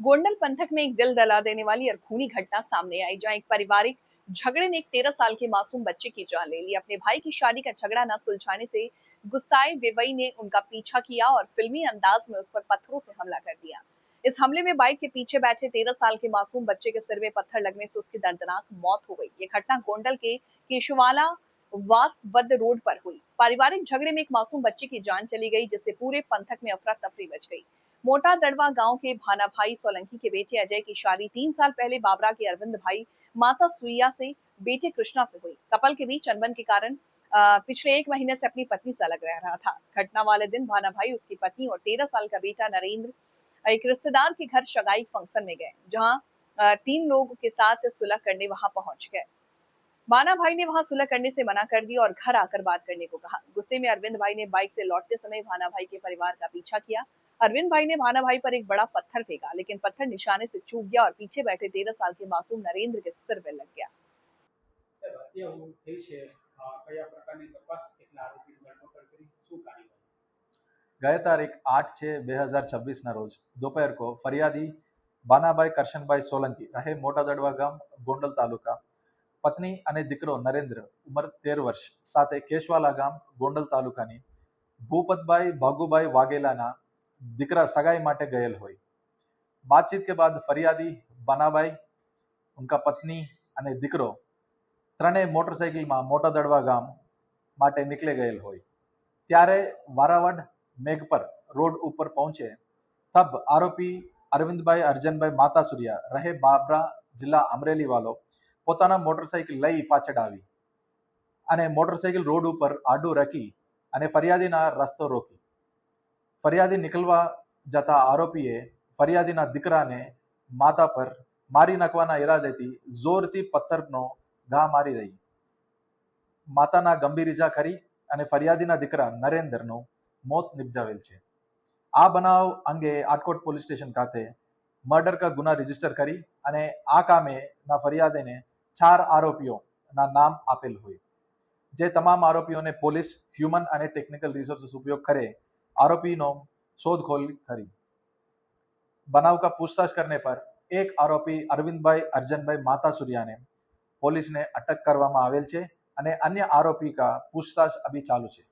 गोंडल पंथक में एक दिल दहला देने वाली और खूनी घटना सामने आई, जहां एक पारिवारिक झगड़े ने एक 13 साल के मासूम बच्चे की जान ले ली। अपने भाई की शादी का झगड़ा न सुलझाने से गुस्साए वेवई ने उनका पीछा किया और फिल्मी अंदाज में उस पर पत्थरों से हमला कर दिया। इस हमले में बाइक के पीछे बैठे 13 साल के मासूम बच्चे के सिर में पत्थर लगने से उसकी दर्दनाक मौत हो गई। ये घटना गोंडल के केशवाला वासवद रोड पर हुई। पारिवारिक झगड़े में एक मासूम बच्चे की जान चली गई, जिससे पूरे पंथक में अफरा तफरी मच गई। मोटा दड़वा गांव के भाना भाई सोलंकी के बेटे अजय की शादी 3 साल पहले बाबरा के अरविंद भाई माता सुइया से बेटे कृष्णा से हुई। कपल के बीच अनबन के कारण पिछले 1 महीने से अपनी पत्नी से अलग रह रहा था। घटना वाले दिन भाना भाई, उसकी पत्नी और 13 साल का बेटा नरेंद्र एक रिश्तेदार के घर सगाई फंक्शन में गए, जहां 3 लोगों के साथ सुलह करने वहां पहुंच गए। बाना भाई ने वहां सुलह करने से मना कर दिया और घर आकर बात करने को कहा। गुस्से में अरविंद भाई ने बाइक से लौटते समय भाना भाई के परिवार का पीछा किया। अरविंद भाई ने भाना भाई पर एक बड़ा पत्थर फेंका, लेकिन पत्थर निशाने से चूक गया और पीछे बैठे 13 साल के मासूम नरेंद्र के सिर में लग गया। गए तारीख 8/6/2026 रोज दोपहर को फरियादी बानाभाई करशनभाई सोलंकी रहे मोटा दड़वा गाम गोंडल तालुका पत्नी અને દીકરો નરેન્દ્ર ઉંમર 13 વર્ષ સાથે કેશવાલા ગામ ગોંડલ તાલુકાની ભૂપતભાઈ ભાગુભાઈ વાઘેલાના દીકરા સગાઈ માટે ગયેલ હોય। बातचीत के बाद फरियादी बानाभाई, उनका पत्नी અને દીકરો ત્રણેય મોટરસાઇકલમાં મોટા દડવા ગામ માટે નીકળી ગયેલ હોય। ત્યારે વારાવડ મેઘપર રોડ ઉપર પહોંચે તબ આરોપી અરવિંદભાઈ અર્જનભાઈ માતાસુરિયા રહે બાબરા જિલ્લા અમરેલી વાલો પોતાના મોટરસાઇકલ લઈ પાછળ આવી અને મોટરસાઇકલ રોડ ઉપર આડું રાખી અને ફરિયાદીના રસ્તો રોકી। ફરિયાદી નીકળવા જતા આરોપીએ ફરિયાદીના દીકરાને માથા પર મારી નાખવાના ઈરાદેથી જોરથી પથ્થરનો ઘા મારી દઈ માતાના ગંભીર ઈજા કરી અને ફરિયાદીના દીકરા નરેન્દ્રનું મોત નિપજાવેલ છે। આ બનાવ અંગે આટકોટ પોલીસ સ્ટેશન ખાતે મર્ડર કા ગુના રજીસ્ટર કરી અને આ કામે ના ફરિયાદીને 4 આરોપીઓના નામ આપેલ હોય, જે તમામ આરોપીઓને પોલીસ હ્યુમન અને ટેકનિકલ રિસોર્સિસ ઉપયોગ કરે આરોપીનો શોધખોળ કરી। બનાવ का पूछताछ करने पर एक आरोपी अरविंदभाई अर्जनभाई मातासुरिया ने पुलिस ने अटक करवामां आवेल छे અને अन्य आरोपी का पूछताछ अभी चालू है।